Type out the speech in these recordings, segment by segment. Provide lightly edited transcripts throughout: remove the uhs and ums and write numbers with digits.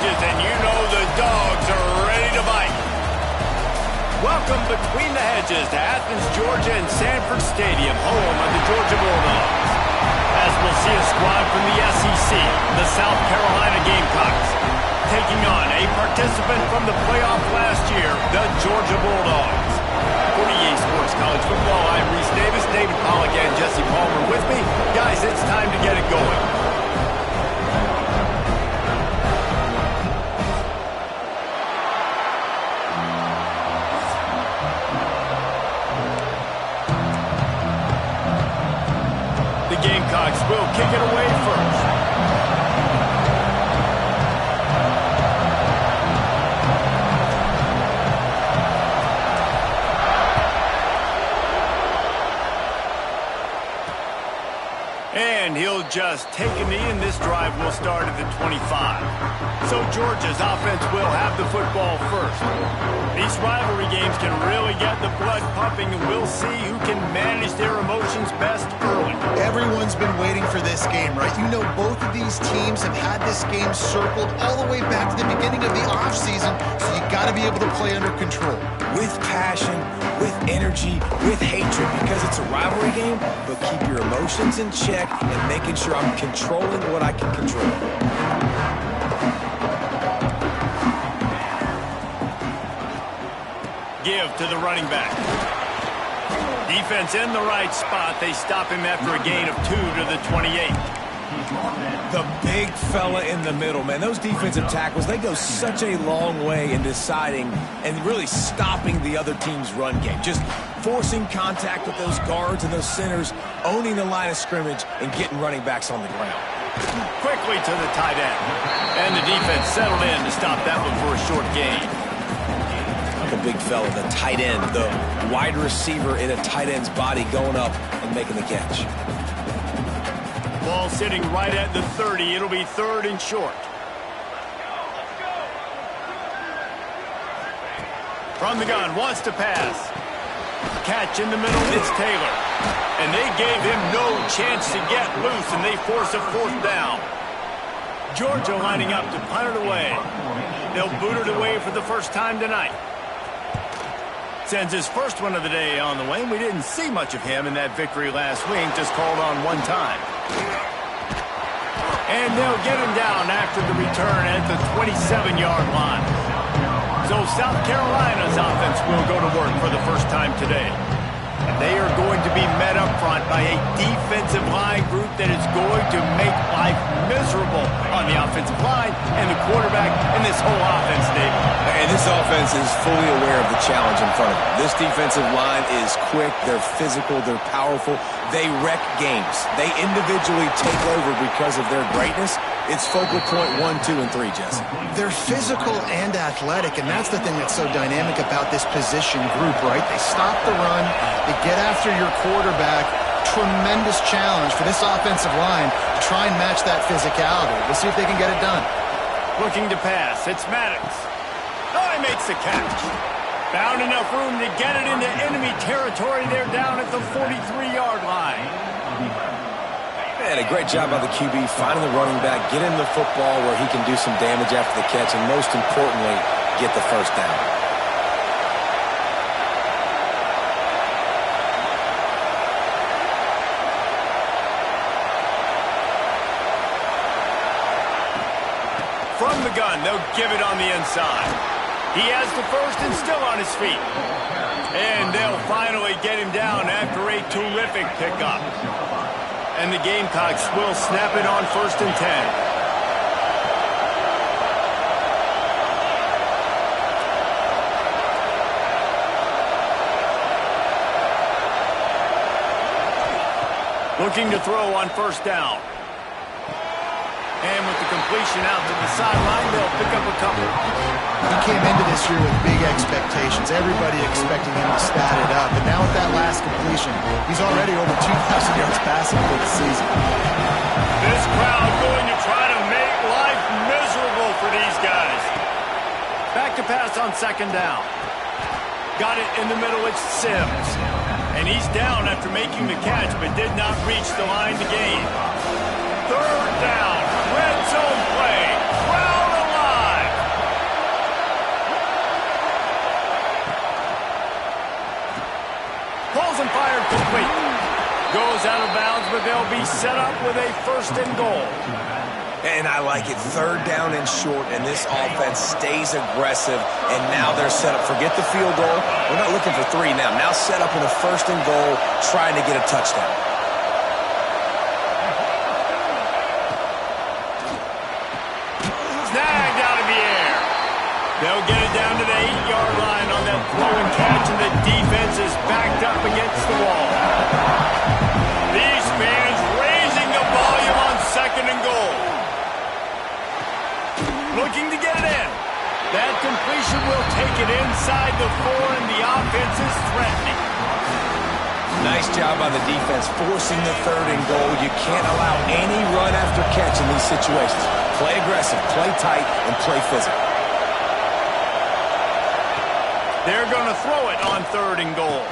hedges, and you know the dogs are ready to bite. Welcome between the hedges to Athens, Georgia, and Sanford Stadium, home of the Georgia Bulldogs. As we'll see a squad from the SEC, the South Carolina Gamecocks, taking on a participant from the playoff last year, the Georgia Bulldogs. For EA Sports College Football, I'm Reese Davis, David Pollack, and Jesse Palmer with me. Guys, it's time to get it going. The Gamecocks will kick it away first. And he'll just take a knee, and this drive will start at the 25. So Georgia's offense will have the football first. These rivalry games can really get the blood pumping, and we'll see who can manage their emotions best early. Everyone's been waiting for this game, right? You know, both of these teams have had this game circled all the way back to the beginning of the offseason, so you got to be able to play under control. With passion, with energy, with hatred, because it's a rivalry game, but keep your emotions in check and making sure I'm controlling what I can control. Give to the running back. Defense in the right spot. They stop him after a gain of 2 to the 28. The big fella in the middle, man. Those defensive tackles, they go such a long way in deciding and really stopping the other team's run game. Just forcing contact with those guards and those centers, owning the line of scrimmage, and getting running backs on the ground. Quickly to the tight end. And the defense settled in to stop that one for a short gain. The big fella, the tight end, the wide receiver in a tight end's body going up and making the catch. Ball sitting right at the 30. It'll be 3rd and short. From the gun, wants to pass. Catch in the middle, it's Taylor. And they gave him no chance to get loose, and they force a 4th down. Georgia lining up to punt it away. They'll boot it away for the first time tonight. Sends his first one of the day on the way. We didn't see much of him in that victory last week, just called on one time. And they'll get him down after the return at the 27-yard line. So South Carolina's offense will go to work for the first time today. And they are going to be met up front by a defensive line group that is going to make life miserable on the offensive line and the quarterback and this whole offense, Dave. And this offense is fully aware of the challenge in front of them. This defensive line is quick, they're physical, they're powerful. They wreck games. They individually take over because of their greatness. It's focal point 1, 2, and 3, Jesse. They're physical and athletic, and that's the thing that's so dynamic about this position group, right? They stop the run, they get after your quarterback. Tremendous challenge for this offensive line to try and match that physicality. We'll see if they can get it done. Looking to pass, it's Maddox. Oh, he makes the catch. Found enough room to get it into enemy territory. They're down at the 43-yard line. Man, a great job by the QB finding the running back, get him the football where he can do some damage after the catch, and most importantly, get the first down. From the gun, they'll give it on the inside. He has the first and still on his feet. And they'll finally get him down after a terrific pickup. And the Gamecocks will snap it on 1st and 10. Looking to throw on 1st down. And with the completion out to the sideline, they'll pick up a couple. He came into this year with big expectations. Everybody expecting him to stat it up. And now with that last completion, he's already over 2,000 yards passing for the season. This crowd going to try to make life miserable for these guys. Back to pass on 2nd down. Got it in the middle, it's Sims. And he's down after making the catch, but did not reach the line to gain. 3rd down. Red zone play. Crowd alive. fired complete. Goes out of bounds, but they'll be set up with a 1st and goal. And I like it. 3rd down and short, and this offense stays aggressive, and now they're set up. Forget the field goal. We're not looking for 3 now. Now set up in a 1st and goal, trying to get a touchdown. Snagged out of the air. They'll get it down to the 8-yard line on that throw and catch, and the defense is backed up against the wall. These fans raising the volume on 2nd and goal. Looking to get it in. That completion will take it inside the 4, and the offense is threatening. Nice job by the defense forcing the 3rd and goal. You can't allow any run after catch in these situations. Play aggressive, play tight, and play physical. They're going to throw it on 3rd and goal.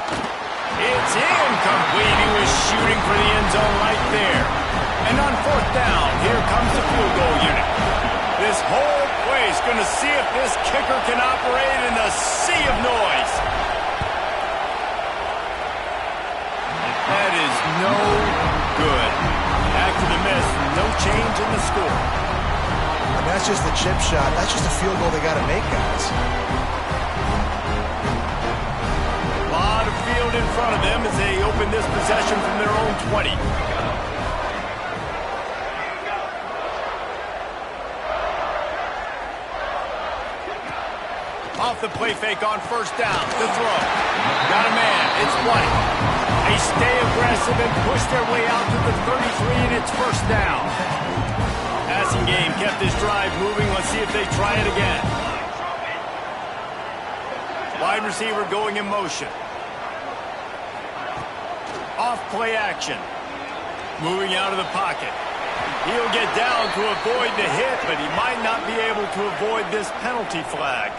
It's incomplete. He was shooting for the end zone right there. And on 4th down, here comes the field goal unit. This whole place going to see if this kicker can operate in a sea of noise. That is no good. After the miss, no change in the score. And that's just the chip shot. That's just a field goal they got to make, guys. A lot of field in front of them as they open this possession from their own 20. Off the play fake on 1st down. The throw. Got a man. It's White. They stay aggressive and push their way out to the 33, and it's 1st down. Passing game kept this drive moving. Let's see if they try it again. Wide receiver going in motion. Off play action. Moving out of the pocket. He'll get down to avoid the hit, but he might not be able to avoid this penalty flag.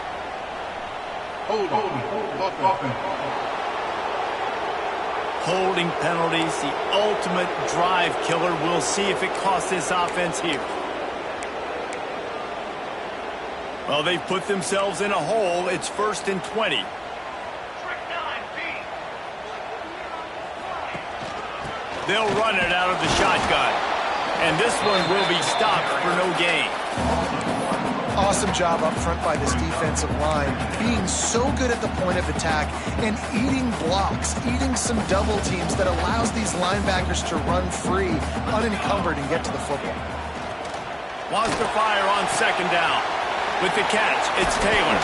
Holding penalties, the ultimate drive killer. We'll see if it costs this offense here. Well, they've put themselves in a hole. It's 1st and 20. They'll run it out of the shotgun. And this one will be stopped for no gain. Awesome job up front by this defensive line, being so good at the point of attack and eating blocks, eating some double teams that allows these linebackers to run free, unencumbered, and get to the football. Wants to fire on 2nd down. With the catch, it's Taylor.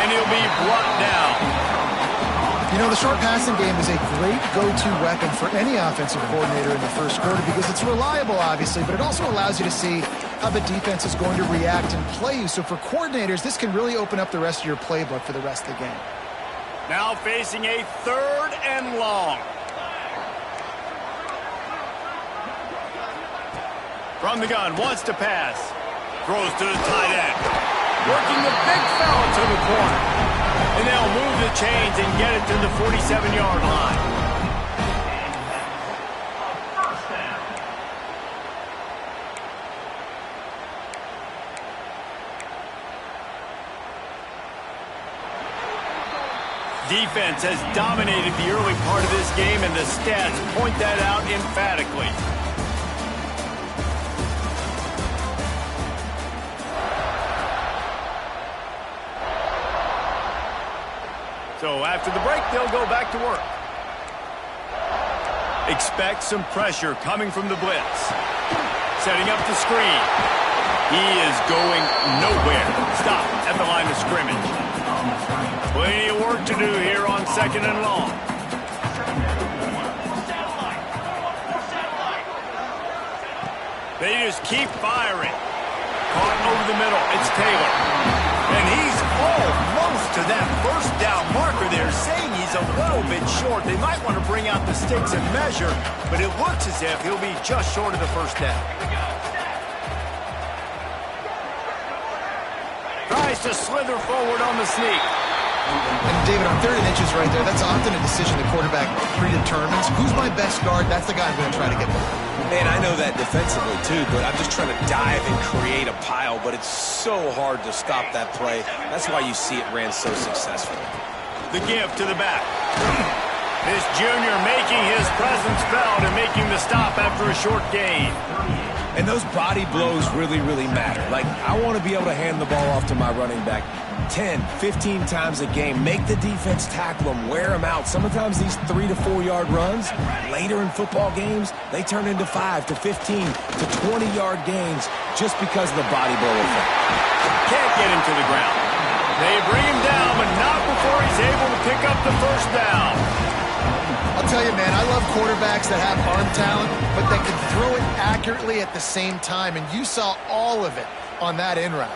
And he'll be brought down. You know, the short passing game is a great go-to weapon for any offensive coordinator in the 1st quarter because it's reliable, obviously, but it also allows you to see how the defense is going to react and play you. So for coordinators, this can really open up the rest of your playbook for the rest of the game. Now facing a 3rd and long. From the gun, wants to pass. Throws to the tight end. Working the big fella to the corner. And they'll move the chains and get it to the 47-yard line. Defense has dominated the early part of this game, and the stats point that out emphatically. So after the break, they'll go back to work. Expect some pressure coming from the blitz. Setting up the screen. He is going nowhere. Stop at the line of scrimmage. Plenty of work to do here on 2nd and long. They just keep firing. Caught over the middle. It's Taylor. And he's almost to that 1st down marker there, saying he's a little bit short. They might want to bring out the sticks and measure, but it looks as if he'll be just short of the 1st down. Tries to slither forward on the sneak. And David, on 3rd and inches right there, that's often a decision the quarterback predetermines. Who's my best guard? That's the guy I'm going to try to get behind. Man, I know that defensively too, but I'm just trying to dive and create a pile, but it's so hard to stop that play. That's why you see it ran so successfully. The give to the back. This junior making his presence felt and making the stop after a short gain. And those body blows really, really matter. Like, I want to be able to hand the ball off to my running back 10, 15 times a game. Make the defense tackle them, wear them out. Sometimes these 3 to 4 yard runs, later in football games, they turn into 5 to 15 to 20 yard gains just because of the body blow effect. Can't get him to the ground. They bring him down, but not before he's able to pick up the first down. I'll tell you, man, I love quarterbacks that have arm talent, but they can throw it accurately at the same time, and you saw all of it on that in route.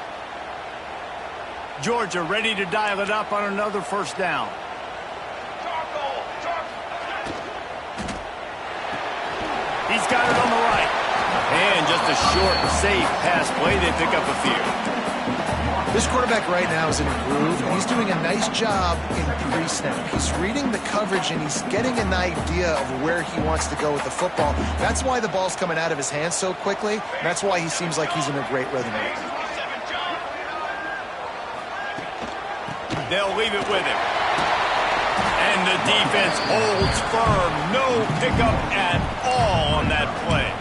Georgia ready to dial it up on another first down. He's got it on the right. And just a short, safe pass play. They pick up a few. This quarterback right now is in a groove, and he's doing a nice job in pre-snap. He's reading the coverage, and he's getting an idea of where he wants to go with the football. That's why the ball's coming out of his hands so quickly. That's why he seems like he's in a great rhythm right now. They'll leave it with him. And the defense holds firm. No pickup at all on that play.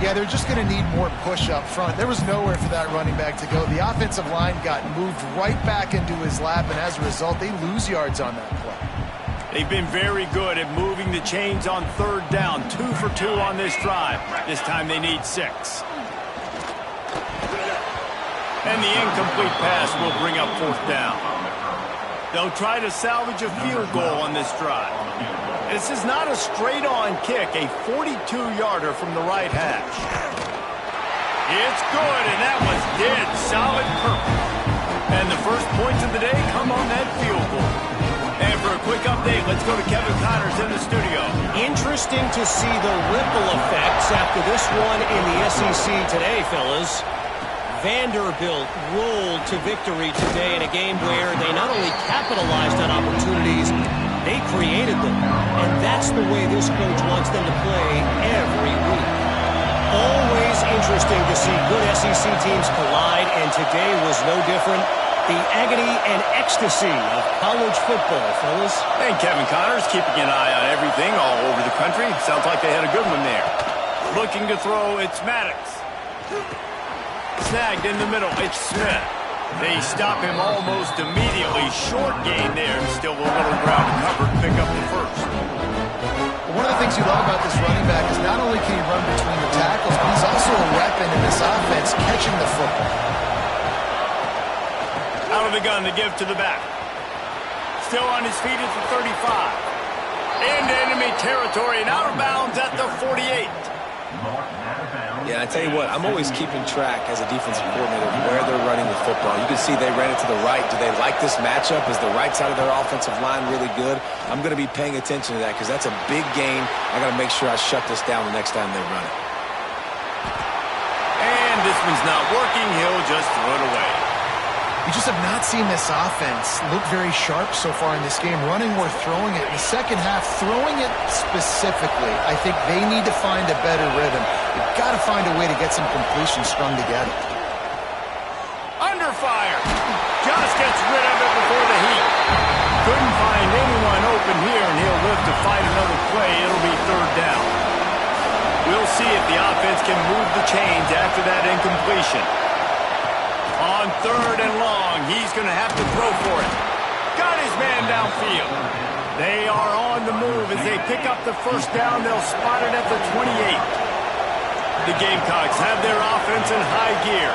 Yeah, they're just going to need more push up front. There was nowhere for that running back to go. The offensive line got moved right back into his lap, and as a result, they lose yards on that play. They've been very good at moving the chains on third down. 2 for 2 on this drive. This time they need 6. And the incomplete pass will bring up fourth down. They'll try to salvage a field goal on this drive. This is not a straight-on kick, a 42-yarder from the right hash. It's good, and that was dead solid purple. And the first points of the day come on that field goal. And for a quick update, let's go to Kevin Connors in the studio. Interesting to see the ripple effects after this one in the SEC today, fellas. Vanderbilt rolled to victory today in a game where they not only capitalized on opportunities, they created them. And that's the way this coach wants them to play every week. Always interesting to see good SEC teams collide, and today was no different. The agony and ecstasy of college football, fellas. And Kevin Connors keeping an eye on everything all over the country. Sounds like they had a good one there. Looking to throw, it's Maddox. Snagged in the middle, it's Smith. They stop him almost immediately. Short gain there, and still a little ground to cover to pick up the first. One of the things you love about this running back is not only can he run between the tackles, but he's also a weapon in this offense, catching the football. Out of the gun to give to the back. Still on his feet at the 35. Into enemy territory and out of bounds at the 48. Yeah, I tell you what, I'm always keeping track as a defensive coordinator of where they're running the football. You can see they ran it to the right. Do they like this matchup? Is the right side of their offensive line really good? I'm going to be paying attention to that because that's a big gain. I got to make sure I shut this down the next time they run it. And this one's not working. He'll just throw it away. We just have not seen this offense look very sharp so far in this game, running or throwing it. In the second half, throwing it specifically, I think they need to find a better rhythm. You've got to find a way to get some completions strung together. Under fire. Just gets rid of it before the heat. Couldn't find anyone open here, and he'll live to fight another play. It'll be third down. We'll see if the offense can move the chains after that incompletion. On third and long, he's going to have to throw for it. Got his man downfield. They are on the move as they pick up the first down. They'll spot it at the 28. The Gamecocks have their offense in high gear.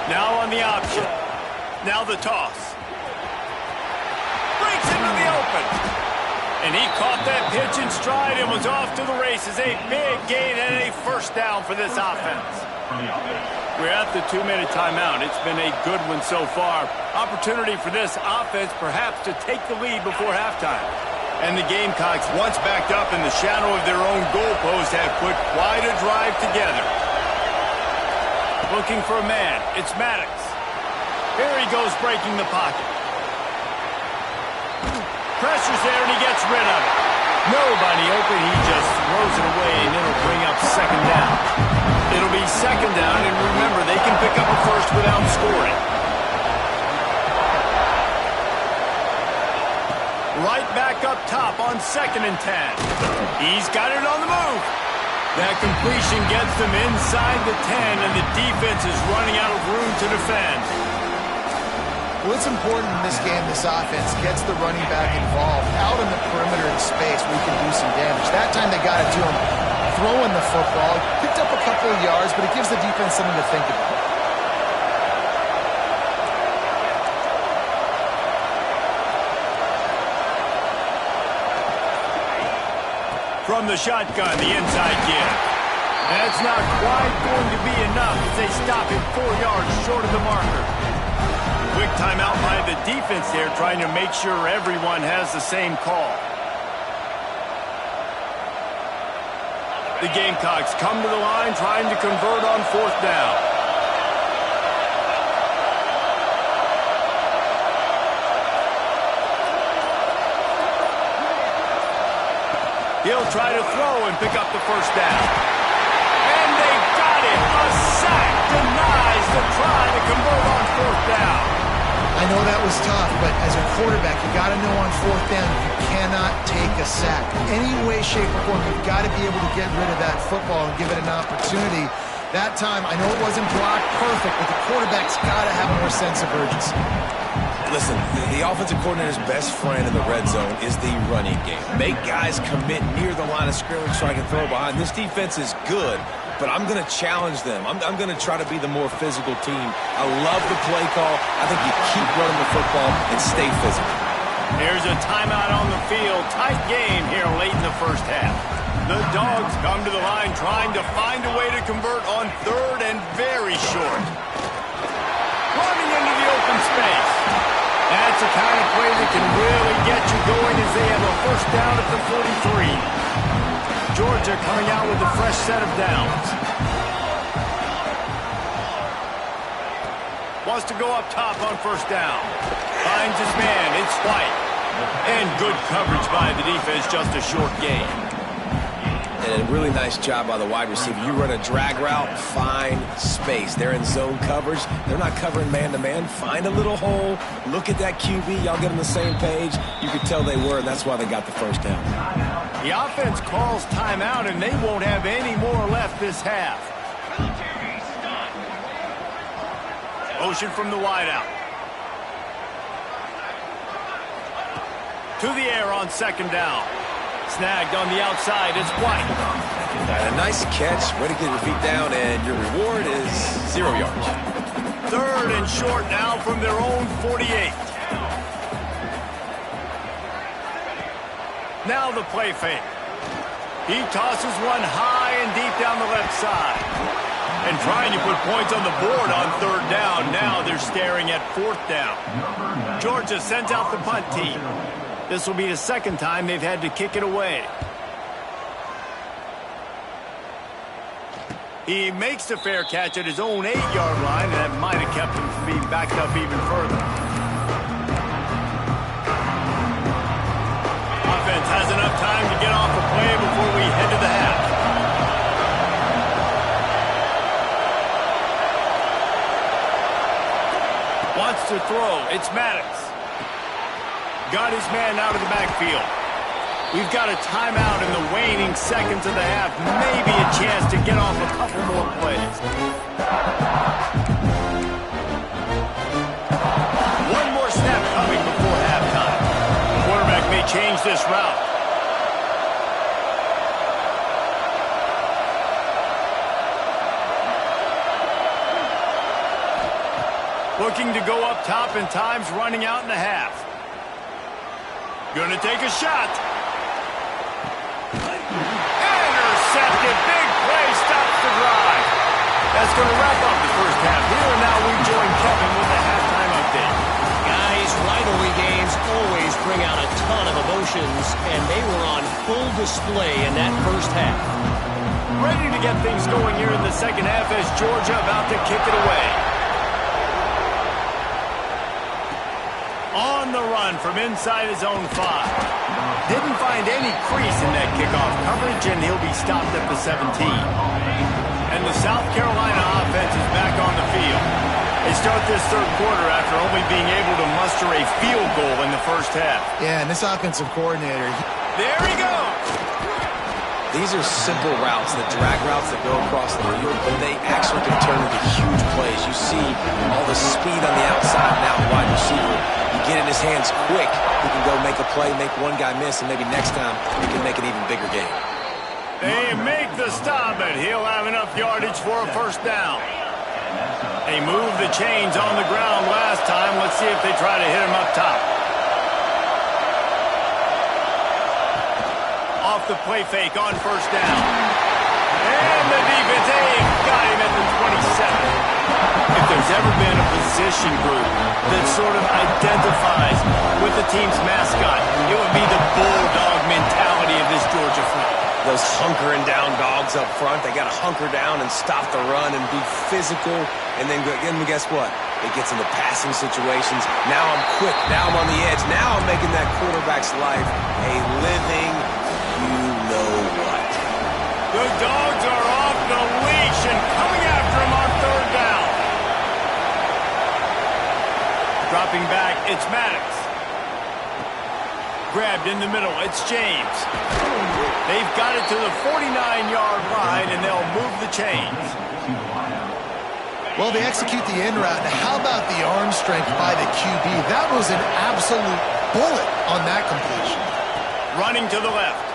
Now on the option. Now the toss. Breaks into the open. And he caught that pitch in stride and was off to the races. A big gain and a first down for this offense. We're at the 2-minute timeout. It's been a good one so far. Opportunity for this offense perhaps to take the lead before halftime. And the Gamecocks, once backed up in the shadow of their own goalpost, have put quite a drive together. Looking for a man. It's Maddox. Here he goes breaking the pocket. Pressure's there and he gets rid of it. Nobody open. He just throws it away, and it'll bring up second down. It'll be second down, and remember, they can pick up a first without scoring. Right back up top on 2nd and 10. He's got it on the move. That completion gets them inside the 10, and the defense is running out of room to defend. Well, it's important in this game, this offense gets the running back involved out in the perimeter of space where he can do some damage. That time they got it to him throwing the football. Picked up a couple of yards, but it gives the defense something to think about. From the shotgun, the inside give. That's not quite going to be enough as they stop him 4 yards short of the marker. Quick timeout by the defense there, trying to make sure everyone has the same call. The Gamecocks come to the line trying to convert on 4th down. He'll try to throw and pick up the first down. And they got it! A sack denies the try to convert on 4th down. I know that was tough, but as a quarterback, you got to know on 4th down, you cannot take a sack. Any way, shape, or form, you've got to be able to get rid of that football and give it an opportunity. That time, I know it wasn't blocked perfect, but the quarterback's got to have more sense of urgency. Listen, the offensive coordinator's best friend in the red zone is the running game. Make guys commit near the line of scrimmage so I can throw behind. This defense is good, but I'm going to challenge them. I'm going to try to be the more physical team. I love the play call. I think you keep running the football and stay physical. Here's a timeout on the field. Tight game here late in the first half. The Dogs come to the line trying to find a way to convert on 3rd and very short. Running into the open space. That's the kind of play that can really get you going as they have a first down at the 43. Georgia coming out with a fresh set of downs. Wants to go up top on 1st down. Finds his man. It's White. And good coverage by the defense, just a short gain. And a really nice job by the wide receiver. You run a drag route, find space. They're in zone coverage. They're not covering man-to-man. Find a little hole. Look at that QB. Y'all get on the same page. You could tell they were, and that's why they got the first down. The offense calls timeout, and they won't have any more left this half. Motion from the wideout. To the air on 2nd down. Snagged on the outside, it's White. And a nice catch. Way to get your feet down, and your reward is 0 yards. 3rd and short now from their own 48. Now the play fake. He tosses one high and deep down the left side. And trying to put points on the board on 3rd down. Now they're staring at 4th down. Georgia sends out the punt team. This will be the 2nd time they've had to kick it away. He makes the fair catch at his own 8-yard line, and that might have kept him from being backed up even further. Offense has enough time to get off the play before we head to the half. Wants to throw. It's Maddox. Got his man out of the backfield. We've got a timeout in the waning seconds of the half. Maybe a chance to get off a couple more plays. One more snap coming before halftime. The quarterback may change this route. Looking to go up top, and time's running out in the half. Gonna take a shot. Intercepted. Big play stops the drive. That's going to wrap up the first half. Here and now we join Kevin with the halftime update. Guys, rivalry games always bring out a ton of emotions, and they were on full display in that first half. Ready to get things going here in the second half as Georgia about to kick it away. On the run from inside his own 5. Didn't find any crease in that kickoff coverage, and he'll be stopped at the 17. And the South Carolina offense is back on the field. They start this third quarter after only being able to muster a field goal in the first half. Yeah, and this offensive coordinator. There he goes. These are simple routes, the drag routes that go across the field, but they actually can turn into huge plays. You see all the speed on the outside now, wide receiver. You get in his hands quick, he can go make a play, make one guy miss, and maybe next time he can make an even bigger game. They make the stop, but he'll have enough yardage for a first down. They moved the chains on the ground last time. Let's see if they try to hit him up top. Off the play fake on first down. And the defense, got him at the 27. If there's ever been a position group that sort of identifies with the team's mascot, it would be the bulldog mentality of this Georgia front. Those hunkering down dogs up front, they got to hunker down and stop the run and be physical. And then guess what? It gets into passing situations. Now I'm quick. Now I'm on the edge. Now I'm making that quarterback's life a living you-know-what. The Dogs are off the leash and coming after him on third down. Dropping back, it's Maddox. Grabbed in the middle, it's James. They've got it to the 49-yard line, and they'll move the chains. Well, they execute the in route. Now, how about the arm strength by the QB? That was an absolute bullet on that completion. Running to the left.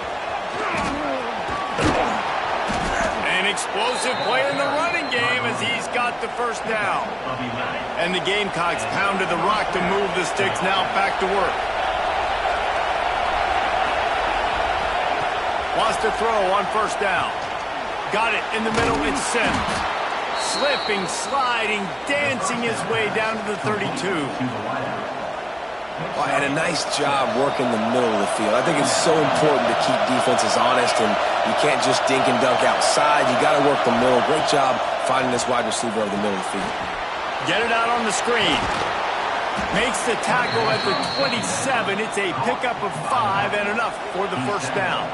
An explosive play in the running game as he's got the first down. And the Gamecocks pounded the rock to move the sticks, now back to work. Wants to throw on first down. Got it in the middle, it's Sims. Slipping, sliding, dancing his way down to the 32. Well, and a nice job working the middle of the field. I think it's so important to keep defenses honest, and you can't just dink and dunk outside. You got to work the middle. Great job finding this wide receiver over the middle of the field. Get it out on the screen. Makes the tackle at the 27. It's a pickup of 5 and enough for the first down.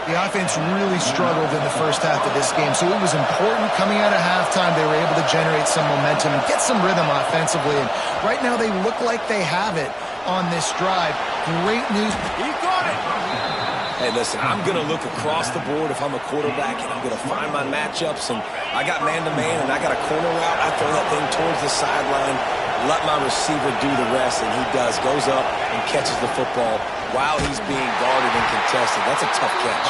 The offense really struggled in the first half of this game, so it was important coming out of halftime they were able to generate some momentum and get some rhythm offensively. And right now they look like they have it on this drive. Great news. He got it. Hey, listen, I'm going to look across the board if I'm a quarterback, and I'm going to find my matchups. And I got man-to-man, and I got a corner route. I throw that thing towards the sideline, let my receiver do the rest, and he does. Goes up and catches the football while he's being guarded and contested. That's a tough catch.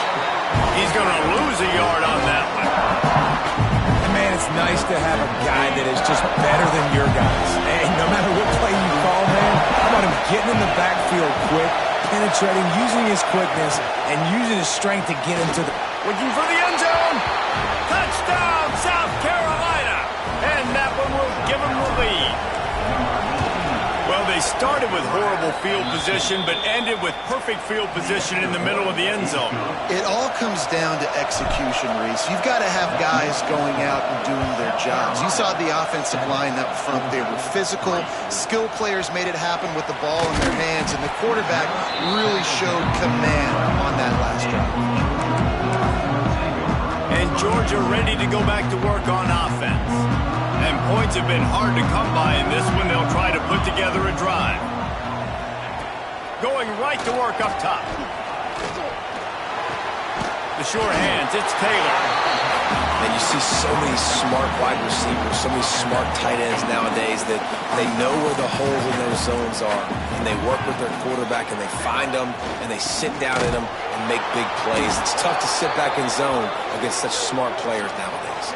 He's going to lose a yard on that one. And man, it's nice to have a guy that is just better than your guys. Hey, no matter what play you call, man, how about him getting in the backfield quick, penetrating, using his quickness, and using his strength to get into the... Looking for the end zone. Touchdown, South Carolina. And that one will give them the lead. Well, they started with horrible field position, but ended with perfect field position in the middle of the end zone. It all comes down to execution, Reese. You've got to have guys going out and doing their jobs. You saw the offensive line up front. They were physical. Skill players made it happen with the ball in their hands, and the quarterback really showed command on that last drive. And Georgia ready to go back to work on offense. And points have been hard to come by in this one. They'll try to put together a drive. Going right to work up top. The short hands, it's Taylor. And you see so many smart wide receivers, so many smart tight ends nowadays that they know where the holes in those zones are. And they work with their quarterback, and they find them, and they sit down in them and make big plays. It's tough to sit back in zone against such smart players nowadays.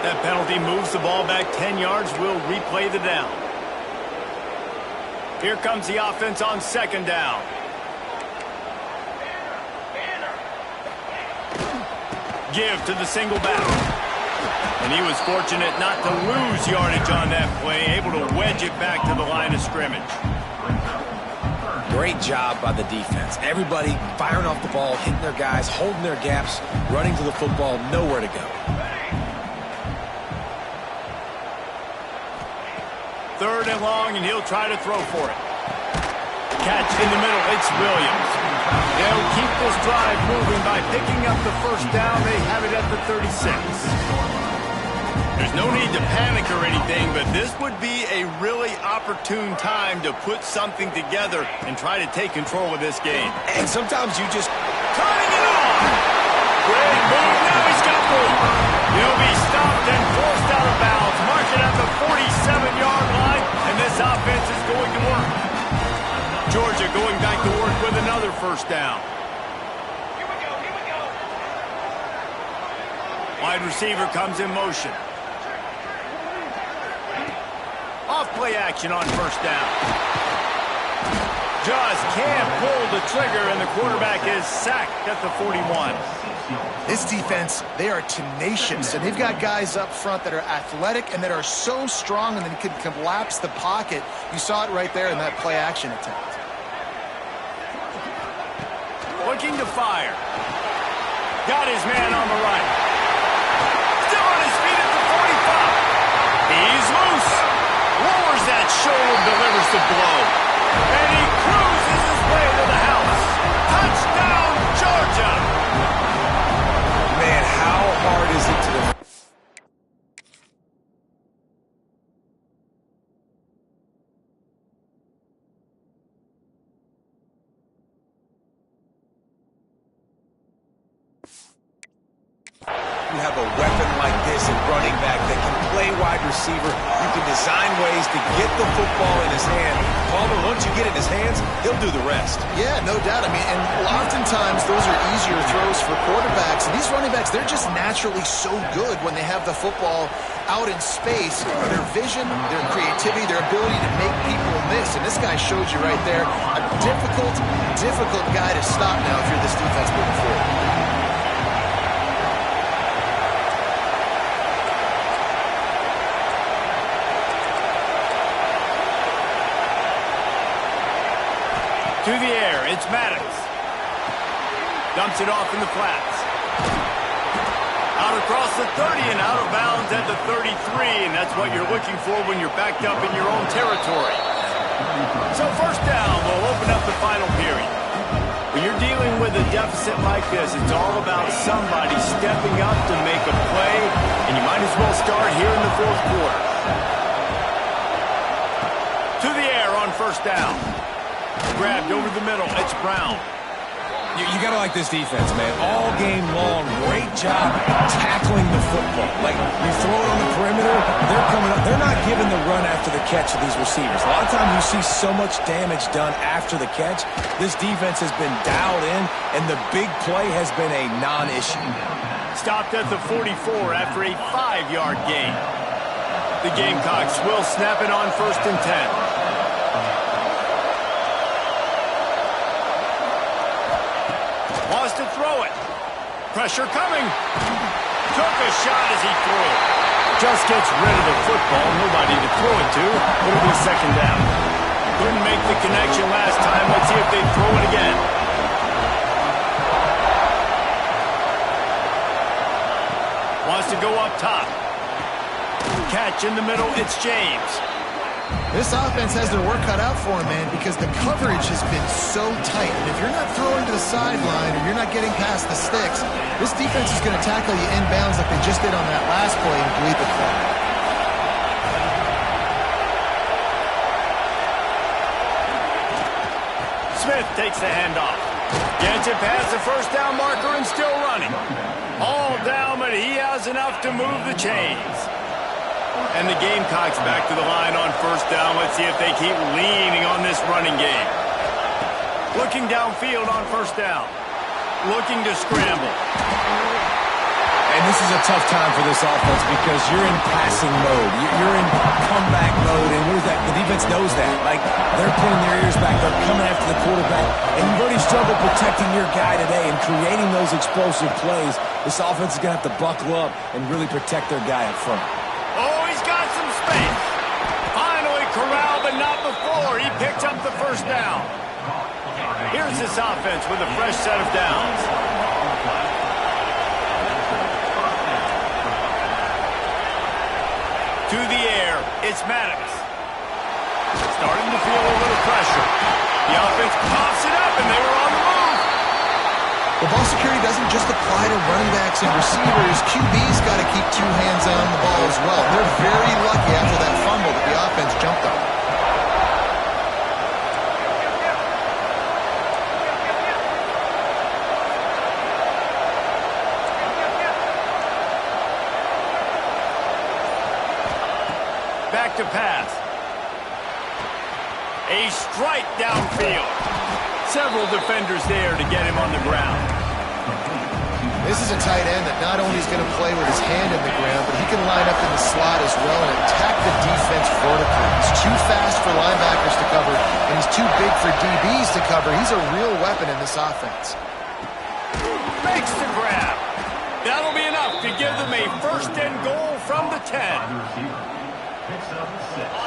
That penalty moves the ball back 10 yards. We'll replay the down. Here comes the offense on second down. Give to the single back. And he was fortunate not to lose yardage on that play, able to wedge it back to the line of scrimmage. Great job by the defense. Everybody firing off the ball, hitting their guys, holding their gaps, running to the football, nowhere to go. Third and long, and he'll try to throw for it. Catch in the middle, it's Williams. They'll keep this drive moving by picking up the first down. They have it at the 36. There's no need to panic or anything, but this would be a really opportune time to put something together and try to take control of this game. And sometimes you just... Turning it on! Great move, now he's got room. He'll be stopped and forced out of bounds. Mark it at the 47-yard line, and this offense is going to work. Georgia going back to work with another first down. Here we go. Wide receiver comes in motion. Off play action on first down. Just can't pull the trigger, and the quarterback is sacked at the 41. This defense, they are tenacious, and they've got guys up front that are athletic and that are so strong and that can collapse the pocket. You saw it right there in that play action attempt. Looking to fire. Got his man on the right. Still on his feet at the 45. He's loose. Lowers that shoulder, delivers the blow. And he cruises his way to the house. Touchdown, Georgia. Man, how hard is it to defend? You have a weapon like this in running back that can play wide receiver. You can design ways to get the football in his hand. Palmer, once you get it in his hands, he'll do the rest. Yeah, no doubt. I mean, and oftentimes those are easier throws for quarterbacks. And these running backs, they're just naturally so good when they have the football out in space. Their vision, their creativity, their ability to make people miss. And this guy showed you right there a difficult guy to stop now if you're this defense moving forward. To the air, it's Maddox. Dumps it off in the flats. Out across the 30 and out of bounds at the 33, and that's what you're looking for when you're backed up in your own territory. So first down will open up the final period. When you're dealing with a deficit like this, it's all about somebody stepping up to make a play, and you might as well start here in the fourth quarter. To the air on first down. Grabbed over the middle. It's Brown. You got to like this defense, man. All game long, great job tackling the football. Like, you throw it on the perimeter, they're coming up. They're not giving the run after the catch to these receivers. A lot of times you see so much damage done after the catch. This defense has been dialed in, and the big play has been a non-issue. Stopped at the 44 after a 5-yard gain. The Gamecocks will snap it on 1st and 10. Wants to throw it. Pressure coming. Took a shot as he threw it. Just gets rid of the football. Nobody to throw it to. It'll be second down. Couldn't make the connection last time. Let's see if they throw it again. Wants to go up top. Catch in the middle. It's James. This offense has their work cut out for them, man, because the coverage has been so tight. And if you're not throwing to the sideline or you're not getting past the sticks, this defense is going to tackle you inbounds like they just did on that last play and bleed the clock. Smith takes the handoff. Gets it past the first down marker and still running. All down, but he has enough to move the chains. And the Gamecocks back to the line on first down. Let's see if they keep leaning on this running game. Looking downfield on first down. Looking to scramble. And this is a tough time for this offense because you're in passing mode. You're in comeback mode, and what is that? The defense knows that. Like, they're putting their ears back. They're coming after the quarterback. And you've already struggled protecting your guy today and creating those explosive plays. This offense is going to have to buckle up and really protect their guy up front. Oh, he's got some space. Finally corralled, but not before. He picks up the first down. Here's this offense with a fresh set of downs. To the air, it's Maddox. Starting to feel a little pressure. The offense pops it up, and they were on the move. Well, ball security doesn't just apply to running backs and receivers. QB's got to keep two hands on the ball as well. They're very lucky after that fumble that the offense jumped on. Back to pass. A strike downfield. Several defenders there to get him on the ground. This is a tight end that not only is going to play with his hand in the ground, but he can line up in the slot as well and attack the defense vertically. He's too fast for linebackers to cover, and he's too big for DBs to cover. He's a real weapon in this offense. Makes the grab. That'll be enough to give them a first and goal from the 10.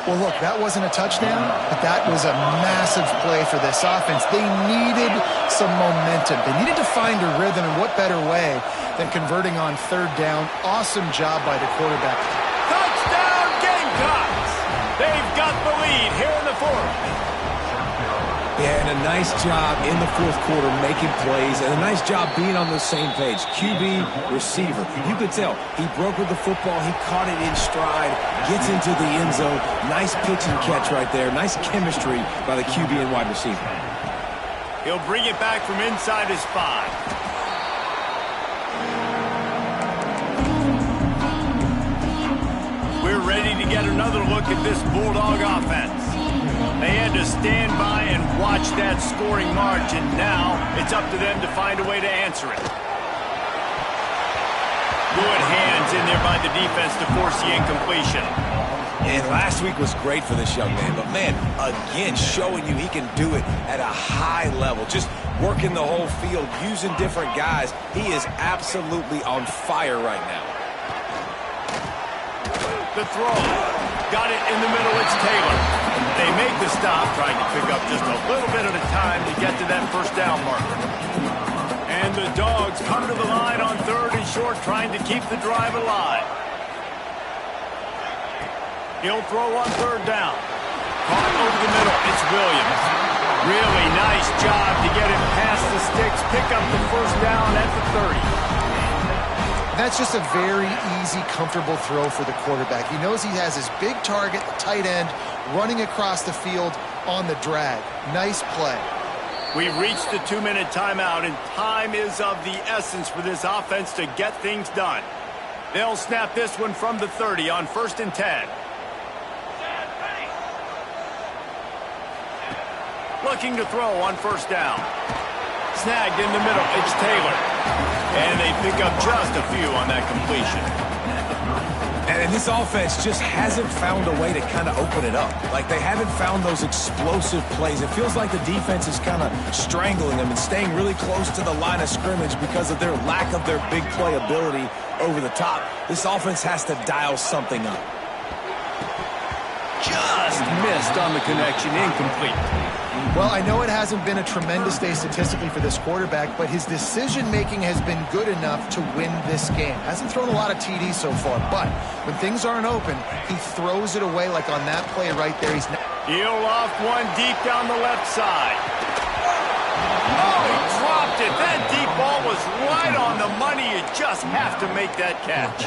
Well, look, that wasn't a touchdown, but that was a massive play for this offense. They needed some momentum. They needed to find a rhythm, and what better way than converting on third down. Awesome job by the quarterback. Touchdown, Gamecocks! They've got the lead here in the fourth. Yeah, and a nice job in the fourth quarter making plays, and a nice job being on the same page. QB, receiver. You could tell he broke with the football. He caught it in stride, gets into the end zone. Nice pitch and catch right there. Nice chemistry by the QB and wide receiver. He'll bring it back from inside his 5. We're ready to get another look at this Bulldog offense. They had to stand by and watch that scoring margin. Now it's up to them to find a way to answer it. Good hands in there by the defense to force the incompletion. And last week was great for this young man. But, man, again, showing you he can do it at a high level. Just working the whole field, using different guys. He is absolutely on fire right now. The throw. Got it in the middle. It's Taylor. They make the stop, trying to pick up just a little bit at a time to get to that first down marker. And the Dogs come to the line on third and short, trying to keep the drive alive. He'll throw on third down. Caught over the middle. It's Williams. Really nice job to get him past the sticks, pick up the first down at the 30. That's just a very easy, comfortable throw for the quarterback. He knows he has his big target, the tight end, running across the field on the drag. Nice play. We've reached the 2-minute timeout, and time is of the essence for this offense to get things done. They'll snap this one from the 30 on 1st and 10. Looking to throw on first down. Snagged in the middle. It's Taylor. And they pick up just a few on that completion. And this offense just hasn't found a way to kind of open it up. Like, they haven't found those explosive plays. It feels like the defense is kind of strangling them and staying really close to the line of scrimmage because of their lack of their big play ability over the top. This offense has to dial something up. Just missed on the connection. Incomplete. Well, I know it hasn't been a tremendous day statistically for this quarterback, but his decision-making has been good enough to win this game. Hasn't thrown a lot of TDs so far, but when things aren't open, he throws it away like on that play right there. He'll off one deep down the left side. Oh, he dropped it. That deep ball was right on the money. You just have to make that catch.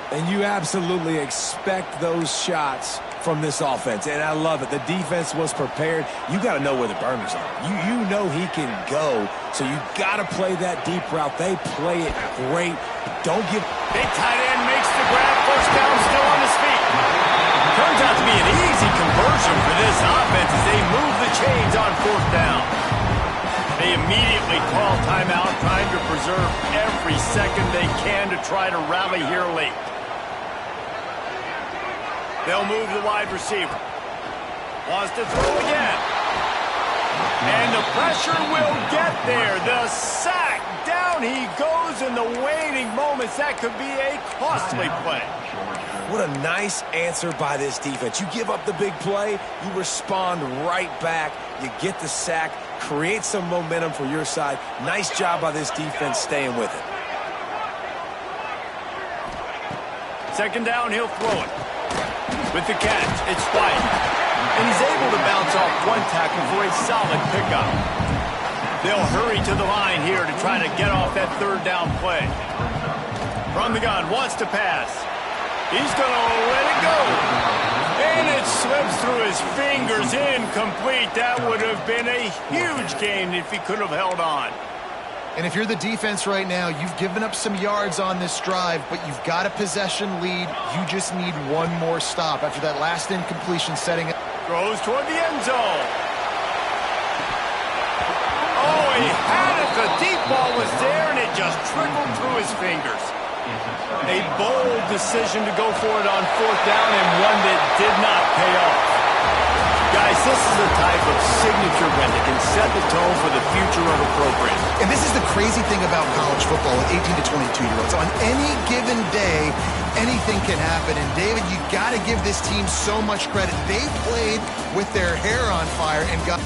And you absolutely expect those shots from this offense, and I love it. The defense was prepared. You got to know where the burners are. You know he can go, so you got to play that deep route. They play it great. Don't give. Big tight end makes the grab. First down, still on his feet. Turns out to be an easy conversion for this offense as they move the chains on 4th down. They immediately call timeout, trying to preserve every second they can to try to rally here late. They'll move the wide receiver. Wants to throw again. And the pressure will get there. The sack. Down he goes in the waiting moments. That could be a costly play. What a nice answer by this defense. You give up the big play, you respond right back, you get the sack, create some momentum for your side. Nice job by this defense staying with it. Second down, he'll throw it. With the catch, it's White. And he's able to bounce off one tackle for a solid pickup. They'll hurry to the line here to try to get off that third down play. From the gun, wants to pass. He's going to let it go. And it slips through his fingers, incomplete. That would have been a huge gain if he could have held on. And if you're the defense right now, you've given up some yards on this drive, but you've got a possession lead. You just need one more stop after that last incompletion setting. Throws toward the end zone. Oh, he had it. The deep ball was there, and it just trickled through his fingers. A bold decision to go for it on fourth down, and one that did not pay off. Guys, this is the type of signature win that can set the tone for the future of a program. And this is the crazy thing about college football with 18 to 22-year-olds. On any given day, anything can happen. And, David, you got to give this team so much credit. They played with their hair on fire and got...